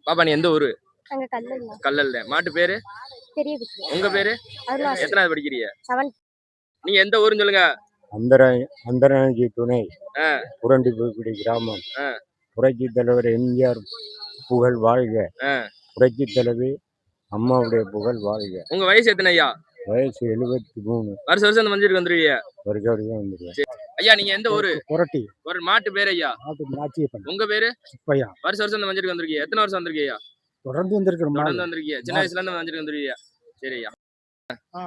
பாப்பா நீ எந்த ஊரு? அங்க கல்லல்ல. கல்லல்ல. மாட்டு பேரு? பெரிய குட்டி. உங்க பேரு? அருளாசி. எத்தனாவது படிக்கிறீங்க? 7th. நீங்க எந்த ஊருன்னு சொல்லுங்க. அந்தரங்கி துணை ஆ. புரண்டிக்குடி கிராமம். ஆ. புரட்சி தலைவர் எம்ஜிஆர் புகழ் வாழ்க. ஆ. புரட்சி தலைவி அம்மாவுடைய புகழ் வாழ்க. உங்க வயசு எத்தனை ஐயா? வயசு 73. வருஷம் வருஷம் இந்த மஞ்சளுக்கு வந்துருவீங்க. வருஷம் வந்துருவேன். ஐயா நீங்க எந்த ஊரு? புரட்டி. ஒரு மாட்டு பேரு ஐயா? நாச்சியப்பன். உங்க பேரு? சுப்பையா. வருஷம் வருஷம் இந்த மஞ்சளுக்கு வந்திருக்கீங்க. எத்தனை வருஷம் வந்திருக்கீங்க? தொடர்ந்து வந்திருக்கிறோம். தொடர்ந்து வந்திருக்கீங்க. சின்ன வயசுல இருந்து மஞ்சளுக்கு வந்துருவீங்க. சரி ஐயா.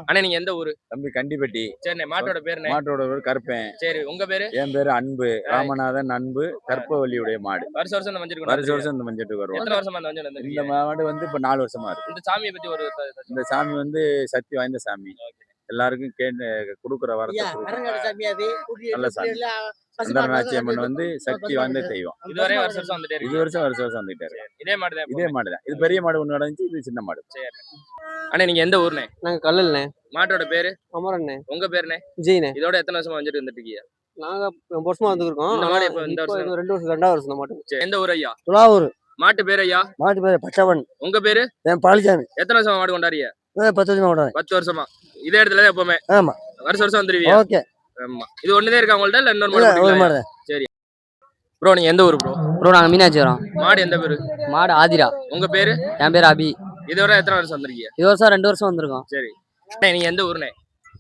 அண்ணா நீங்க எந்த ஊரு? தம்பி கண்டிப்பட்டி. சரி மாட்டோட பேரு? மாட்டோட பேரு கருப்பேன். சரி உங்க பேரு? என் பேரு அன்பு. ராமநாதன் அன்பு. கற்பவல்லியுடைய மாடு. வருஷம் வருஷம் இந்த மஞ்சளுக்கு வருஷம் வருஷம் இந்த மஞ்சளுக்கு வருவோம். எத்தனை வருஷமா இந்த மஞ்சள் வந்து? இந்த மாடு வந்து இப்ப 4 வருஷமா இருக்கு. இந்த சாமியை பத்தி ஒரு இந்த சாமி வந்து சக்தி வாய்ந்த சாமி. எல்லாருக்கும் கொடுக்குற வரத்தை நல்ல சாமி. அந்தரநாச்சி அம்மன் வந்து சக்தி வாய்ந்த தெய்வம். இதுவரை வருஷம் வருஷம் வந்துட்டே இருக்கு. இது வருஷம் வந்துட்டே இருக்கு. இதே மாடுதான். இதே மாடுதான். இது பெரிய மாடு ஒண்ணு நடந்துச்சு. இது சின்ன மாடு. சரி அண்ணா நீங்க எந்த ஊர்னே? நாங்க கல்லல்ண்ணே. மாட்டோட பேரு? அமரண்ணே. உங்க பேருண்ணே? விஜய்ண்ணே. இதோட எத்தனை வருஷமா வந்துட்டு வந்துட்டு இருக்கீங்க? நாங்க ரொம்ப வருஷமா வந்துருக்கோம். இந்த மாடு இப்ப இந்த வருஷம் 2 வருஷம் 2வது வருஷம் மாட்டு. எந்த ஊர் ஐயா? துலாவூர். மாட்டு பேரு ஐயா? மாட்டு பேரு பச்சவன். உங்க பேரு? என் பாலிசாமி. எத்தனை வருஷமா மாடு கொண்டாடிய? 10 வருஷமா கொண்டாடுறேன். 10 வருஷமா இதே இடத்துல தான் எப்பவுமே? ஆமா. வருஷம் வருஷம் வந்துருவீங்க. ஓகே. ஆமா. இது ஒண்ணுதே இருக்கா உங்கள்ட்ட இல்ல இன்னொரு மாடு? ஒரு மாடு. சரி ப்ரோ நீங்க எந்த ஊர் ப்ரோ? ப்ரோ நாங்க மீனாட்சி வரோம். மாடு எந்த பேரு? மாடு ஆதிரா. உங்க பேரு? என் பேரு அபி. இதுவரை எத்தனை வருஷம் வந்திருக்கீங்க? இது வருஷம் 2 வருஷம் வந்திருக்கோம். சரி நீங்க எந்த ஊர்னே?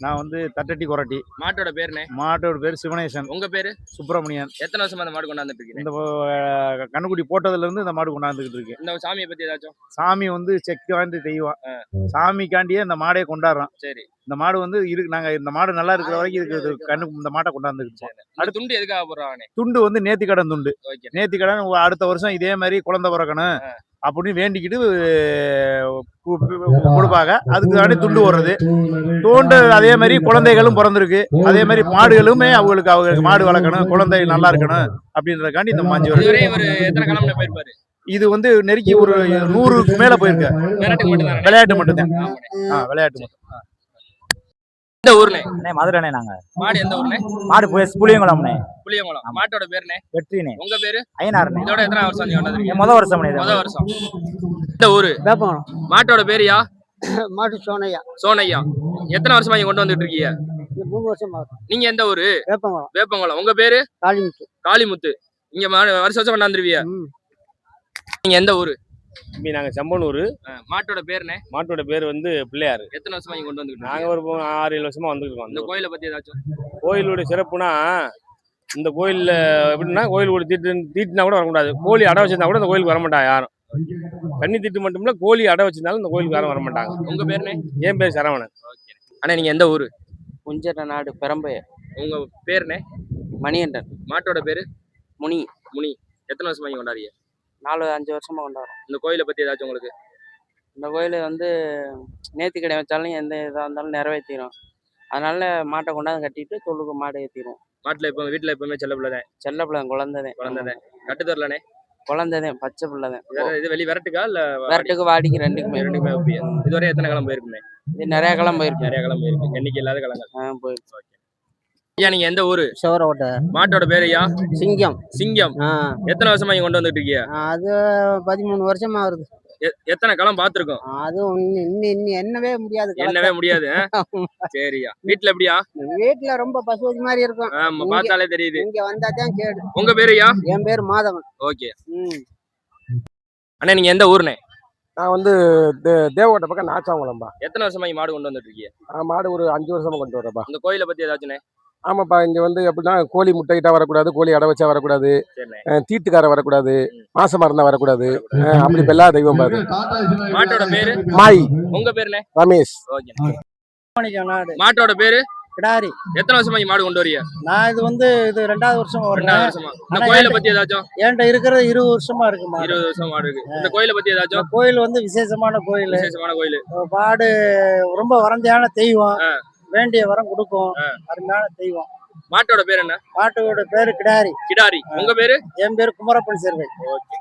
நான் வந்து தட்டட்டி கொரட்டி. மாட்டோட பேருனே? மாட்டோட பேரு சிவனேசன். உங்க பேரு? சுப்பிரமணியன். எத்தனை வருஷமா இந்த மாடு கொண்டாந்துட்டு இருக்கீங்க? இந்த கண்ணுக்குட்டி போட்டதுல இருந்து இந்த மாடு கொண்டாந்துட்டு இருக்கு. இந்த சாமியை பத்தி ஏதாச்சும்? சாமி வந்து சக்தி வாய்ந்த தெய்வம். சாமிக்காண்டியே இந்த மாடே கொண்டாடுறோம். சரி இந்த மாடு வந்து நாங்க இந்த மாடு நல்லா இருக்கிற வரைக்கும் இதுக்கு இந்த மாட்டை கொண்டாந்துட்டு. அடுத்த துண்டு எதுக்காக போடுறாங்க? துண்டு வந்து நேர்த்திக்கடன் துண்டு. நேர்த்திக்கடன் அடுத்த வருஷம் இதே மாதிரி குழந்தை பிறக்கணும் அப்படின்னு வேண்டிக்கிட்டு கொடுப்பாங்க. அதுக்கு துண்டு ஓடுறது தோண்டு. அதே மாதிரி குழந்தைகளும் பிறந்திருக்கு. அதே மாதிரி மாடுகளுமே அவங்களுக்கு மாடு வளர்க்கணும், குழந்தை நல்லா இருக்கணும் அப்படின்றதுக்காண்டி இந்த மாஞ்சி வருது. இது வந்து நெருக்கி ஒரு 100க்கு மேல போயிருக்கு. விளையாட்டு மட்டும்தான். விளையாட்டு மட்டும். எந்த ஊர்ல? மதுரைனே. நாங்க மாடு எந்த ஊர்ல? மாடு புளியங்குளம்னே. புளியங்குளம். மாட்டோட பேருனே? வெற்றினே. உங்க பேரு? ஐயனார்னே. இதோட எத்தனை வருஷம் நீங்க வந்தீங்க? முதல் வருஷம். முதல் வருஷம். இந்த ஊரு? வேப்பங்குளம். மாட்டோட பேருயா? மாட்டு சோனையா. சோனையா. எத்தனை வருஷமா இங்க கொண்டு வந்துட்டு இருக்கீங்க? 3 வருஷமா. நீங்க எந்த ஊரு? வேப்பங்குளம். வேப்பங்குளம். உங்க பேரு? காளிமுத்து. காளிமுத்து. இங்க வருஷம் வருஷம் கொண்டாந்துருவீங்க. நீங்க எந்த ஊரு? நாங்க செம்பனூர். மாட்டோட பேருனே? மாட்டோட பேர் வந்து பிள்ளையாரு. எத்தனை வருஷமா இங்க கொண்டு வந்துட்டு? நாங்க ஒரு 6-7 வருஷமா வந்துருக்கோம். இந்த கோயிலை பத்தி ஏதாச்சும்? கோயிலுடைய சிறப்புனா இந்த கோயில்ல எப்படின்னா கோயில் தீட்டுனா கூட வரக்கூடாது. கோழி அடை வச்சிருந்தா கூட இந்த கோயிலுக்கு வரமாட்டாங்க யாரும். கன்னி தீட்டு மட்டும் இல்ல, கோழி அடை வச்சிருந்தாலும் இந்த கோயிலுக்கு யாரும் வரமாட்டாங்க. உங்க பேருனே? என் பேர் சரவணன். அண்ணா நீங்க எந்த ஊரு? குஞ்சட்ட நாடு பெரம்பைய. உங்க பேருனே? மணிகண்டன். மாட்டோட பேரு? முனி. முனி. எத்தனை வருஷமா இங்க கொண்டாடிய? 4-5 வருஷமா கொண்டாடுறோம். இந்த கோயிலை பத்தி ஏதாச்சும் உங்களுக்கு? இந்த கோயில் வந்து நேர்த்திக்கடை வச்சாலும் எந்த இதாக இருந்தாலும் நிறைவேற்றிடும். அதனால மாட்டை கொண்டாந்து கட்டிட்டு தொழுக்கு மாடு ஏற்றிடும். மாட்டுல இப்போ வீட்டுல எப்பவுமே செல்ல பிள்ளைதான்? செல்ல பிள்ளை குழந்தைதான். கட்டு தரலனே? குழந்தைதான், பச்சை பிள்ளைதான். இது வெளி விரட்டுக்கா இல்ல? விரட்டுக்கு வாடிக்கு ரெண்டுக்குமே. இதுவரை எத்தனை கிளம்ப போயிருக்குமே? இது நிறைய கிளம்ப போயிருக்கு. நிறைய கிளம்ப போயிருக்கு. எண்ணிக்கை இல்லாத கிளம்பு போயிருக்கு. ஐயா நீங்க எந்த ஊரு? சோரோட்டை. மாட்டோட பேரு ஐயா? சிங்கம். சிங்கம். எத்தனை வருஷமா இங்க கொண்டு வந்துட்டு இருக்கீங்க? அது 13 வருஷமா வருது. எத்தனை களம் பாத்துருக்கோம்? அது என்னவே முடியாது. என்னவே முடியாது. சரியா. வீட்டுல எப்படியா? வீட்டுல ரொம்ப பசுவதி மாதிரி இருக்கும். ஆமா பார்த்தாலே தெரியுது. இங்க வந்தாதான் கேடு. உங்க பேரு ஐயா? என் பேரு மாதவன். ஓகே. அண்ணா நீங்க எந்த ஊர்னே? நான் வந்து தேவகோட்டை பக்கம் நாச்சாங்குளம்பா. எத்தனை வருஷமா இங்க மாடு கொண்டு வந்துட்டு இருக்கீங்க? மாடு ஒரு 5 வருஷமா கொண்டு வரப்பா. இந்த கோயிலை பத்தி ஏதாச்சும்? ஆமாப்பா, இங்க வந்து எப்படின்னா கோழி முட்டைக்கிட்டா வரக்கூடாது, கோழி அடை வச்சா வரக்கூடாது, தீட்டுக்கார வரக்கூடாது, மாசமா இருந்தா வரக்கூடாது. அப்படி எல்லா தெய்வம் பாரு. மாட்டோட பேரு? மாய். உங்க பேருனே? ரமேஷ். மாட்டோட பேரு? கிடாரி. எத்தனை வருஷமா இங்க மாடு கொண்டு வரீங்க? நான் இது 2வது வருஷம். 2வது வருஷமா. இந்த கோயிலை பத்தி ஏதாச்சும்? என்கிட்ட இருக்கிறது 20 வருஷமா இருக்குமா. 20 வருஷமா இருக்கு. இந்த கோயிலை பத்தி ஏதாச்சும்? கோயில் வந்து விசேஷமான கோயில். விசேஷமான கோயில். மாடு ரொம்ப வரந்தையான தெய்வம். வேண்டிய வரம் கொடுக்கும். அருமையான தெய்வம். மாட்டோட பேர் என்ன? மாட்டோட பேரு கிடாரி. கிடாரி. உங்க பேரு? என் பேரு குமரப்பன் சேர்வை. ஓகே.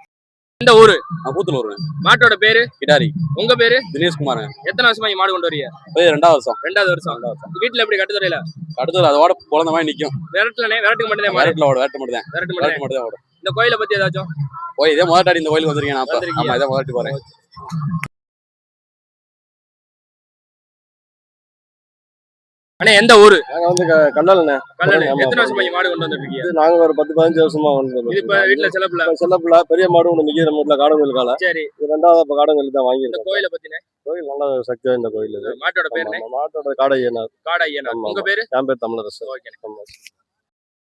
எந்த ஊரு? கூத்தலூர். மாட்டோட பேரு? கிடாரி. உங்க பேரு? தினேஷ்குமார். எத்தனை வருஷமா இங்க மாடு கொண்டு வரீங்க? 2வது வருஷம். 2வது வருஷம். வீட்டுல எப்படி கட்டுத்துறையில? கட்டுத்துறை அதோட குழந்தை மாதிரி நிக்கும். விரட்டுக்கு மட்டும் தான். விரட்டு மட்டும் தான். விரட்டு மட்டும் தான். இந்த கோயிலை பத்தி ஏதாச்சும்? போய் இதே முதல் இந்த கோயிலுக்கு வந்திருக்கேன் நான். வந்திருக்கீங்க. ஆமா, இதை முதல்ட்டு போறேன். அண்ணே எந்த ஊரு? நாங்க வந்து கல்லல்ண்ணே. கல்லணை. ஆமா, எத்தனை ஆமா. வருஷமா இங்க மாடு கொண்டு வந்துட்டு இருக்கீங்க? இது நாங்க ஒரு 10-15 வருஷமா வந்து இது இப்ப வீட்டுல செலப்புல. செல்லப்புல பெரிய மாடு ஒண்ணு நிக்குது நம்ம வீட்டுல காடங்கோயிலுக்கால. சரி. இது 2வது இப்ப காடங்கோயில் தான் இந்த வாங்கியிருக்கோம். கோயிலை பத்தின கோயில் நல்ல சக்தி வாய்ந்த கோயில் இது. மாட்டோட பேர் என்ன? ஆமா, மாட்டோட காடை ஐயனார். காடை ஐயனார். ஆமா, உங்க ஆமா. பேரு? என் பேர் தமிழரசு. ஓகே. ஆமா.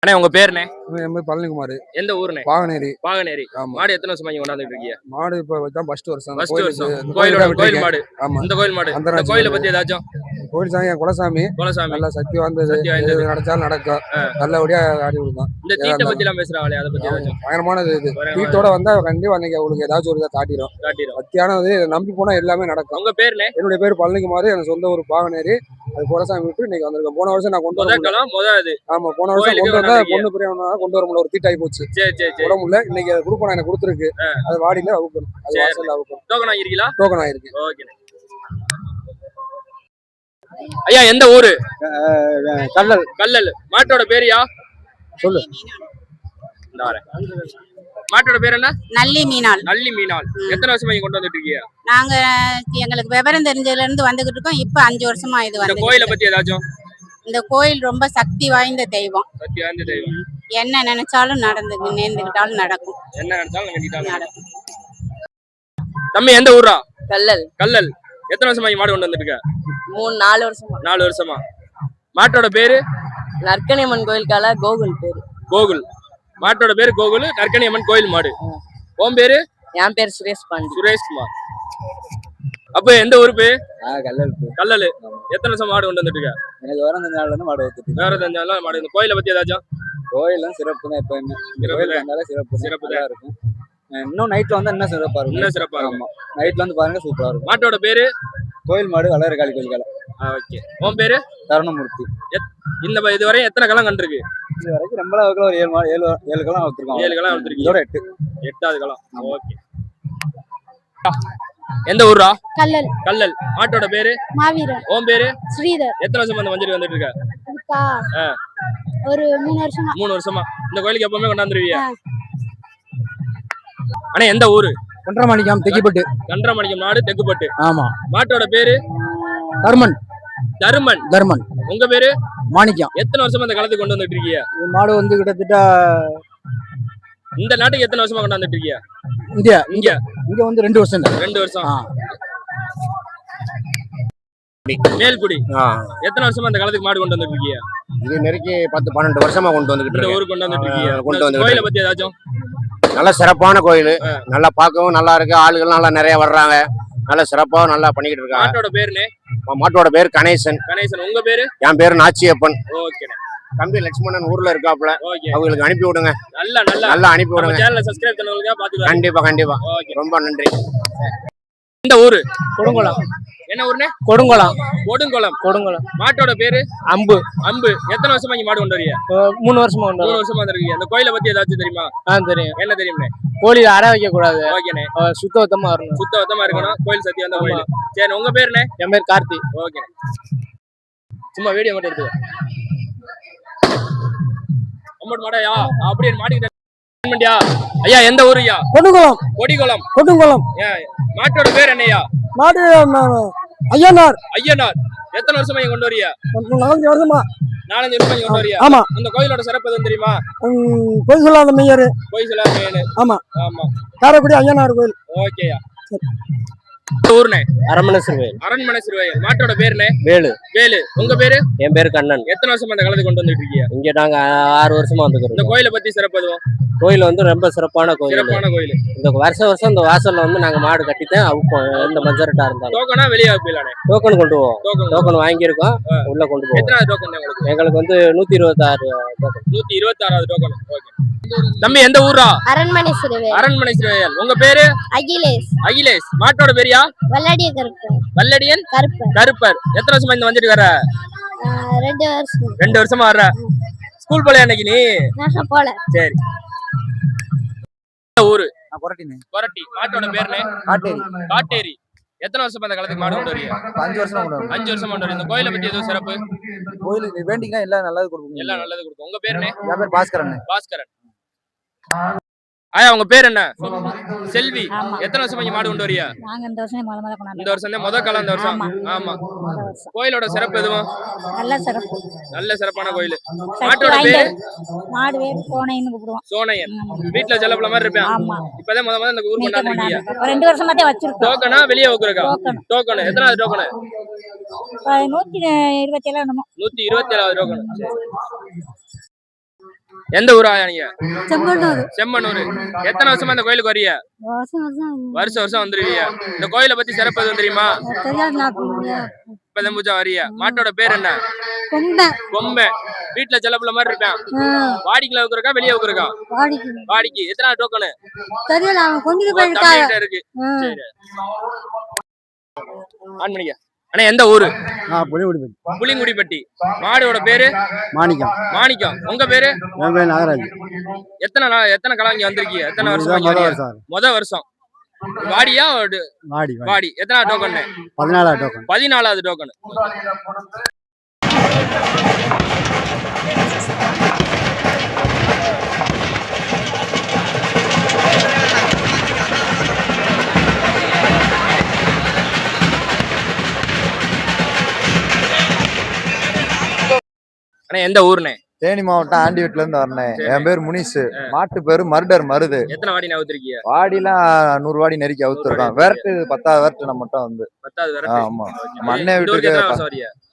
அண்ணே உங்க பேர் என்ன? என் பேர் பழனிக்குமார். எந்த ஊருண்ணே? பாகனேரி. பாகனேரி. ஆமா. மாடு எத்தனை வருஷமா இங்க கொண்டாந்துட்டு இருக்கீங்க? மாடு இப்ப தான் ஃபர்ஸ்ட் வருஷம். ஃபர்ஸ்ட் வருஷம். கோயில் மாடு. ஆமா. இந்த கோயில் மாடு. அந்த இந்த கோயிலை பத்தி ஏதாச்சும்? கோயில் சாமி என் குலசாமி. குலசாமி. நல்ல சக்தி வாய்ந்தது. சக்தி வாய்ந்தது. எது நடந்தாலும் நடக்கும். நல்லபடியா ஆடி கொடுக்கும். இந்த தீட்டை பத்தி எல்லாம் பேசுறாங்களே அதை பத்தி ஏதாச்சும் பயங்கரமானது இது. வீட்டோட வந்தா கண்டிப்பா அன்னைக்கு அவங்களுக்கு ஏதாச்சும் ஒரு இதை காட்டிடும். காட்டிடும். சத்தியானது நம்பி போனா எல்லாமே நடக்கும். உங்க பேர்னே? என்னுடைய பேர் பழனிக்குமார். எனக்கு சொந்த ஊர் பாகனேரி. அது குலசாமி விட்டு இன்னைக்கு வந்திருக்கேன். போன வருஷம் நான் கொண்டு வர முடியல. முதல் ஆமா, போன வருஷம் கோயிலுக்கு கொண்டு வந்தா வந்திருக்கீங்க. பொண்ணு பிரியாணி கொண்டு வர முடியல. ஒரு தீட்டாய் போச்சு. சரி சரி சரி. உடம்புல இன்னைக்கு அதை குரூப்பா எனக்கு கொடுத்துருக்கு. அது வாடியில அவுக்கணும். அது சரி. வாசல்ல அவுக்கணும். டோக்கன் ஆகிருக்கீங்களா? டோக்கன் ஆயிருக்கு. ஓகே. ஐயா எந்த ஊரு? கல்லல். கல்லல். மாட்டோட பேரியா? சொல்லு. இந்த வரேன். மாட்டோட பேர் என்ன? நல்லி மீனாள். நல்லி மீனாள். எத்தனை வருஷமா இங்க கொண்டு வந்துட்டு இருக்கீங்க? நாங்க எங்களுக்கு விவரம் தெரிஞ்சதுல இருந்து வந்துகிட்டு இருக்கோம். இப்ப 5 வருஷமா இது இந்த வந்து. கோயிலை பத்தி ஏதாச்சும்? இந்த கோயில் ரொம்ப சக்தி வாய்ந்த தெய்வம். சக்தி வாய்ந்த தெய்வம். என்ன நினைச்சாலும் நேர்ந்துக்கிட்டாலும் நடக்கும். என்ன நினைச்சாலும் கண்டிப்பா நடக்கும். தம்பி எந்த ஊரா? கல்லல். கல்லல். எத்தனை வருஷமா இங்க மாடு கொண்டு வந்துட்டு இருக்க? 3-4 வருஷமா. 4 வருஷமா. மாட்டோட பேரு? நற்கணியம்மன் கோயிலுக்கால கோகுல் பேரு. கோகுல். மாட்டோட பேரு கோகுல். நற்கணியம்மன் கோயில் மாடு. உன் பேரு? என் பேர் சுரேஷ் பாண்டி. சுரேஷ் குமார். அப்ப எந்த ஊருக்கு? கல்லல். கல்லல். எத்தனை வருஷம் மாடு கொண்டு வந்துட்டு இருக்க? எனக்கு வர 5 நாள்ல இருந்து மாடு எடுத்துட்டு. வேற 5 நாள் மாடு. இந்த கோயிலை பத்தி ஏதாச்சும்? கோயிலும் சிறப்பு தான் எப்பயுமே. கோயில் வந்தாலே சிறப்பு. சிறப்பு நல்லா இருக்கும். இன்னும் நைட்ல வந்து இன்னும் சிறப்பா இருக்கும். இன்னும் சிறப்பா இருக்கும். ஆமா, நைட்ல வந்து பாருங்க சூப்பரா இருக்கும். மாட்டோட பேரு? கோயில் மாடு வளரகாளி கோயில்கால. ஓகே. உன் பேரு? தருணமூர்த்தி. இதுவரை எத்தனை களம் கண்டிருக்கு? இது வரைக்கும் ரொம்ப அளவுக்குள்ள ஒரு 7 களம் வச்சிருக்கோம். 7 களம் வந்திருக்கீங்க. இதோட 8. 8வது களம். ஓகே. எந்த ஊரா? கல்லல். கல்லல். மாட்டோட பேரு? மாவீரன். உன் பேரு? ஸ்ரீதர். எத்தனை வருஷமா இந்த மஞ்சள் வந்துட்டு இருக்க? இருக்கா? ஒரு 3 வருஷமா. 3 வருஷமா. இந்த கோயிலுக்கு எப்பவுமே கொண்டாந்துருவீங்க? அண்ணா எந்த ஊரு? கன்றமாணிக்கம் தெக்கிப்பட்டு. கன்றமாணிக்கம் நாடு தெக்குப்பட்டு. ஆமா. மாட்டோட பேரு? தர்மன். தருமன். தர்மன். உங்க பேரு? மாணிக்கம். எத்தனை வருஷமா இந்த காலத்துக்கு கொண்டு வந்துட்டு இருக்கீங்க? மாடு வந்து கிட்டத்தட்ட இந்த நாட்டுக்கு எத்தனை வருஷமா கொண்டாந்துட்டு இருக்கீங்க? இங்க வந்து 2 வருஷம். 2 வருஷம். மேல்குடி. எத்தனை வருஷமா இந்த காலத்துக்கு மாடு கொண்டு வந்துட்டு இருக்கீங்க? இது நெருக்கி 10-12 வருஷமா கொண்டு வந்துகிட்டு இந்த இருக்கேன். ஊருக்கு கொண்டு வந்துட்டு இருக்கீங்க. கொண்டு வந்து கோயிலை பத்தி ஏதாச்சும்? நல்ல சிறப்பான கோயில். நல்லா பார்க்கவும் நல்லா இருக்கு. ஆளுகள் நல்லா நிறைய வர்றாங்க. நல்ல சிறப்பா நல்லா பண்ணிக்கிட்டு இருக்காங்க. மாட்டோட பேருனே? மாட்டோட பேர் கணேசன். கணேசன். உங்க பேரு? என் பேரு நாச்சியப்பன். ஓகே. தம்பி லட்சுமணன் ஊர்ல இருக்காப்புல. ஓகே. அவங்களுக்கு அனுப்பி விடுங்க. நல்லா அனுப்பி விடுங்க. சேனலை சப்ஸ்கிரைப் பண்ணவங்களுக்கா பாத்துக்கலாம். கண்டிப்பா. ஓகே. ரொம்ப நன்றி. இந்த ஊரு? கொடுங்குளம். என்ன ஊருனே? கொடுங்குளம். கொடுங்குளம். மாட்டோட பேரு? அம்பு. அம்பு. எத்தனை வருஷமா இங்க மாடு கொண்டு வரீங்க? 3 வருஷமா 3 வருஷமா வந்துருக்கீங்க. அந்த கோயிலை பத்தி ஏதாச்சும் தெரியுமா? தெரியும். என்ன தெரியும்னே? கோழி அடை வைக்க கூடாது. ஓகேண்ணே. சுத்தமா வரணும். சுத்தமா இருக்கணும். கோயில் சத்தியம் அந்த கோயில். சரி உங்க பேருண்ணே? என் பேர் கார்த்தி. ஓகே. சும்மா வீடியோ மட்டும் எடுத்து அம்மோட் மாடையா அப்படியே மாட்டிக்கிட்டேன். ஐயா எந்த ஊருயா? கொடுங்குளம். கொடிகுளம். மாட்டோட பேர் என்னையா? மாடு ஐயனார். ஐயனார். எத்தனை வருஷமா இங்க கொண்டு வரீங்க? 4 வருஷமா. 4-5 வருஷமா இங்க கொண்டு வரீங்க. ஆமா. அந்த கோயிலோட சிறப்பு எதுவும் தெரியுமா? பொய் சொல்லாத மெய்யரு. பொய் சொல்லாத மெய்யரு. ஆமா. காரைக்குடி ஐயனார் கோயில். ஓகேயா. ஊர்னே? அரண்மனை சிறுவையில். அரண்மனை சிறுவையில். மாட்டோட பேருனே? வேலு. உங்க பேரு? என் பேரு கண்ணன். எத்தனை வருஷமா இந்த காலத்துக்கு கொண்டு வந்துட்டு இருக்கீங்க? இங்க நாங்க 6 வருஷமா இந்த வந்துக்கிறோம். கோயிலை பத்தி சிறப்பு எதுவும்? கோயில் வந்து ரொம்ப சிறப்பான கோயில். இந்த வருஷம் இந்த வாசல்ல வந்து நாங்க மாடு கட்டித்தான் அவுப்போம். எந்த மஞ்சரட்டா இருந்தாலும். டோக்கனா வெளியே போயிடலானே? டோக்கன் கொண்டு போவோம். டோக்கன் வாங்கியிருக்கோம். உள்ள கொண்டு போவோம். எத்தனை டோக்கன் உங்களுக்கு? எங்களுக்கு வந்து 126 டோக்கன். 126வது டோக்கன். ஓகே. தம்பி எந்த ஊரா? அரண்மனை சிறுவேல். அரண்மனை சிறுவையில். உங்க பேரு? அகிலேஷ். மாட்டோட பேரியா? வல்லடிய கருப்பர். வல்லடியன் கருப்பர். கருப்பர். எத்தனை வருஷமா இந்த வந்துட்டு வர? 2 வருஷம். 2 வருஷமா வர்ற. ஸ்கூல் போல அன்னைக்கு நீ? நான் போல. சரி. ஊரு? கொரட்டினே. கொரட்டி. மாட்டோட பேருனே? காட்டேரி. எத்தனை வருஷமா இந்த காலத்துக்கு மாடு கொண்டு வரீங்க? 5 வருஷமா கொண்டு வரேன். 5 வருஷமா கொண்டு வரீங்க. இந்த கோயிலை பத்தி எதுவும் சிறப்பு? கோயிலுக்கு வேண்டிங்கன்னா எல்லாம் நல்லது கொடுக்கும். எல்லாம் நல்லது கொடுக்கும். உங்க பேருனே? என் பேர் பாஸ்கரன். பாஸ்கரன். ஆயா உங்க பேர் என்ன? செல்வி. ஆமா. எத்தனை வருஷமா இங்க மாடு கொண்டு வரியா? நாங்க இந்த வருஷம் முத கொண்டாந்து இந்த வருஷம் தான் முதல் காலம் இந்த வருஷம். ஆமா. கோயிலோட சிறப்பு எதுவும்? நல்ல சிறப்பு. நல்ல சிறப்பான கோயில். சக்தி மாட்டோட வாய்ந்த பேரு? மாடு பேர் சோனைன்னு கூப்பிடுவோம். சோனையன். வீட்டுல செல்லப்புல மாதிரி இருப்பேன். ஆமா. இப்பதான் முத இந்த ஊர் கொண்டாந்துருக்கீங்க. 2 வருஷமா தான் வச்சிருக்கோம். டோக்கனா வெளியே வைக்கிறக்கா? டோக்கன். எத்தனாவது டோக்கன்? 127 என்னமோ. 127வது டோக்கன். எந்த ஊரா நீங்க? செம்மனூர். எத்தனை வருஷமா இந்த கோயிலுக்கு வரிய? வருஷம் வந்துருவீங்க. இந்த கோயிலை பத்தி சிறப்பு எதுவும் தெரியுமா? இப்பதான் பூஜா வரிய. மாட்டோட பேர் என்ன? கொம்பை. வீட்டுல செல்லப்புல மாதிரி இருப்பேன். வாடிக்குள்ள வைக்கிறக்கா வெளியே வைக்கிறக்கா? வாடிக்கு. எத்தனை டோக்கனு? இருக்கு. சரி ஆன் பண்ணிக்க. அண்ணா எந்த ஊரு? புளிங்குடிப்பட்டி. மாடோட பேரு? மாணிக்கம். உங்க பேரு? நாகராஜ். எத்தனை காலம் இங்க வந்திருக்கீங்க? எத்தனை வருஷம்? முத வருஷம். வாடியா? வாடி. எத்தனை டோக்கன்? 14வது டோக்கன். எந்த ஊர்னே? தேனி மாவட்டம் ஆண்டி வீட்டுல இருந்து வரேன். என் பேர் முனிஷ். மாட்டு பேரு மருடர் மருது. எத்தனை வாடி அவுத்திருக்கீங்க? வாடிலாம் 100 வாடி நெருக்கி அவுத்துருக்கோம். விரட்டு 10வது விரட்டு நம்ம மட்டும் வந்து. 10வது விரட்டு. ஆமா. நம்ம அண்ணன் வீட்டுக்கு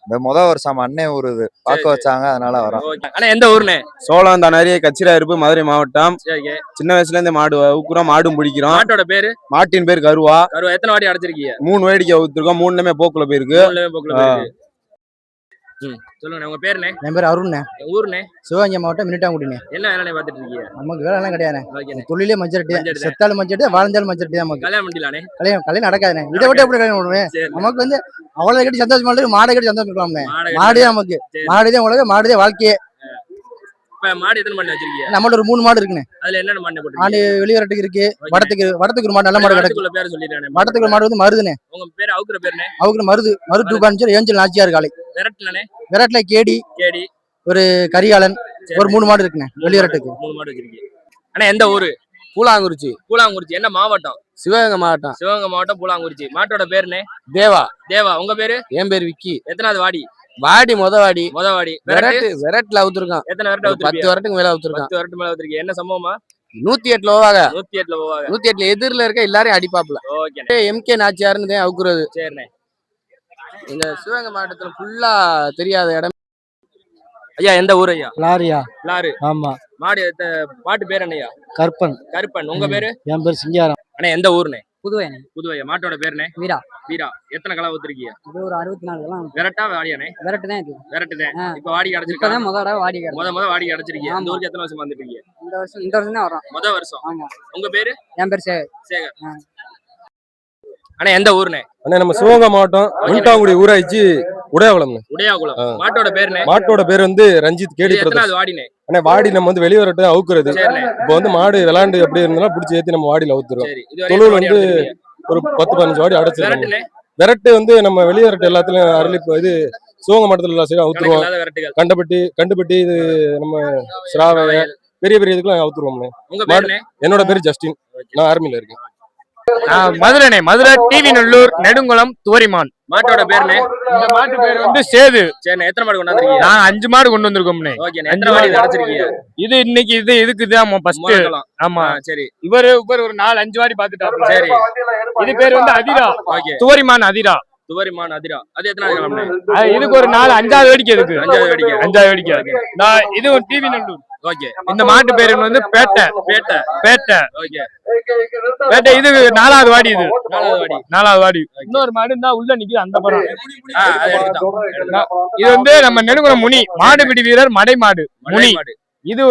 இந்த முத வருஷம் அண்ணன் ஊர் இது பார்க்க வச்சாங்க, அதனால வரோம். ஆனா எந்த ஊர்னே? சோழம் தானே கச்சிரா இருப்பு, மதுரை மாவட்டம். சின்ன வயசுல இருந்து மாடு ஊக்குறோம், மாடும் பிடிக்கிறோம். மாட்டோட பேரு? மாட்டின் பேர் கருவா. எத்தனை வாடி அடைச்சிருக்கீங்க? 3 வேடிக்கை அவுத்துருக்கோம். 3மே போக்குல போயிருக்கு. சொல்லுங்க உங்க பேருனே? என் பேர் அருண்ண்ணே. ஊர்னே? சிவகங்கை மாவட்டம் மினிட்டாங்குடிண்ணே. என்ன வேலை பார்த்துட்டு இருக்கீங்க? நமக்கு வேலை எல்லாம் கிடையாது. தொழிலே மஞ்சள் செத்தாலும் மஞ்சள், வாழ்ந்தாலும் மஞ்சள் தான். நமக்கு கல்யாணம் பண்ணிடலானே? கல்யாணம் நடக்காதுண்ணே. இதை விட்டு எப்படி கல்யாணம் பண்ணுவேன்? நமக்கு வந்து அவ்வளவு கட்டி சந்தோஷமா இருக்கு, மாடை கட்டி சந்தோஷம் இருக்கலாம்ண்ணே. மாடுதான் நமக்கு, மாடுதான் உலகம், மாடுதான் வாழ்க்கையே. மாடு எத்தனை மாடு வச்சிருக்கீங்க? நம்மளோட ஒரு 3 மாடு இருக்குண்ணே. அதுல என்னென்ன மாடு போட்டு? மாடு வெளியரட்டுக்கு இருக்கு, வடத்துக்கு ஒரு மாடு நல்ல மாடு கிடக்கு. பேர் சொல்லிடுறேன். வடத்துக்கு மாடு வந்து மருதுண்ணே. உங்க பேர்? அவுக்குற பேருண்ணே? அவுக்குற மருது டூபான்சர் ஏஞ்சல் நாச்சியார் காலை. விரட்டுல கேடி, ஒரு கரிகாலன், ஒரு 3 மாடு இருக்குண்ணே வெளியரட்டுக்கு. 3 மாடு வச்சிருக்கீங்க. ஆனா எந்த ஊரு? பூலாங்குறிச்சி. என்ன மாவட்டம்? சிவகங்கை மாவட்டம். சிவகங்கை மாவட்டம் பூலாங்குறிச்சி. மாட்டோட பேருண்ணே? தேவா. உங்க பேரு? என் பேர் விக்கி. எத்தனாவது வாடி? முத வாடி. விரட்டுல அவுத்துருக்கான். எத்தனை விரட்டு? 10 விரட்டுக்கு மேல அவுத்துருக்கான். 10 விரட்டு மேல அவுத்துருக்கீங்க. என்ன சம்பவமா? 108 போவாங்க. 108 எதிரில இருக்க எல்லாரையும் அடிப்பாப்ல. எம்கே நாச்சியாருன்னு தான் அவுக்குறது. சரிண்ணே. இந்த சிவகங்கை மாவட்டத்துல ஃபுல்லா தெரியாத இடம். ஐயா எந்த ஊர் ஐயா? லாரு. ஆமா. மாட்டு பேர் என்னையா? கருப்பன். உங்க பேரு? என் பேர் சிங்காரம். அண்ணா எந்த ஊர்னே? புதுவை. மாட்டோட பேருண்ணே? வீரா. எத்தனை களம் ஊத்திருக்கீங்க? இது ஒரு 64 எல்லாம். விரட்டா வாடியானே? விரட்டு தான் இது. இப்ப வாடி அடைச்சிருக்கீங்க. முத வாடி வாடி அடைச்சிருக்கீங்க. இந்த ஊருக்கு எத்தனை வருஷம் வந்துட்டு இருக்கீங்க? இந்த வருஷம் தான் வரோம். முத வருஷம். ஆமா. உங்க பேரு? என் பேர் சேகர். அண்ணா எந்த ஊர்னே? அண்ணா நம்ம சிவகங்கை மாவட்டம் மினிட்டாங்குடி ஊராட்சி உடையாகுளம். மாட்டோட பேருண்ணே? மாட்டோட பேர் வந்து ரஞ்சித். கேடி. எத்தனாவது வாடினே? அண்ணா வாடி நம்ம வந்து வெளிவரட்டு அவுக்குறது. இப்போ வந்து மாடு விளாண்டு எப்படி இருந்தாலும் பிடிச்சி ஏத்தி நம்ம வாடியில அவுத்துறோம். தொழில் வந்து ஒரு 10-15 வாடி அடைச்சிருக்கோம். விரட்டு வந்து நம்ம வெளிவரட்டு எல்லாத்துலயும் அரளி இது சிவகங்கை மாவட்டத்துல எல்லா சைடும் அவுத்துருவோம். கண்டுபட்டி இது நம்ம சிராவை பெரிய இதுக்கெல்லாம் அவுத்துருவோம். என்னோட பேரு ஜஸ்டின். நான் ஆர்மியில இருக்கேன். மதுரை டிவி நல்லூர் நெடுங்குளம் துவரிமான். மாட்டோட பேருண்ணே? இந்த மாட்டு பேர் வந்து சேது. எத்தனை மாடு கொண்டாந்துருக்கீங்க? நான் 5 மாடு கொண்டு வந்திருக்கோம்னே. 5 வாடி அடைச்சிருக்கீங்க. இது இன்னைக்கு இதுக்குதான் ஃபர்ஸ்ட். ஆமா சரி. இவர் ஒரு 4-5 வாடி பாத்துட்டாரு. சரி. இது பேர் வந்து அதிரா. துவரிமான் அதிரா. அது எத்தனை கிழமை? இதுக்கு ஒரு 4-5வது வேடிக்கை. இதுக்கு 5வது வேடிக்கை. இது ஒரு டிவி நல்லூர். இந்த மாட்டு பேரு வந்து பேட்டை. இது 4வது வாடி. இது 4வது வாடி. இன்னொரு மாடு தான் உள்ள நிக்குது அந்த படம். இது வந்து நம்ம நெடுங்குளம் முனி மாடுபிடி வீரர் மடை மாடு முனி. இது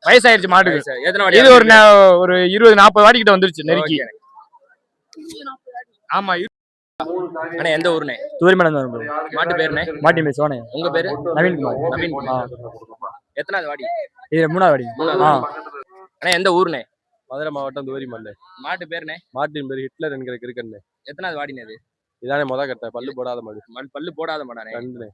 வயசாயிருச்சு மாடு. இது ஒரு 20-40 வாடி கிட்ட வந்துருச்சு நெருக்கி. ஆமா. அண்ணா எந்த ஊர்னே? தூரிமலை. மாட்டு பேருண்ணே? மாட்டி பேர் சோனை. உங்க பேரு? நவீன்குமார். எத்தனாவது வாடி? இது 3வது வாடி. அண்ணா எந்த ஊர்னே? மதுரை மாவட்டம் துவரிமான். மாட்டு பேருண்ணே? மாட்டின் பேர் ஹிட்லர் என்கிற கிறுக்கண்ணே. எத்தனாவது வாடினே? அது இதானே முத கட்ட பல்லு போடாத மாடு. பல்லு போடாத மாடானே? கண்டுனே.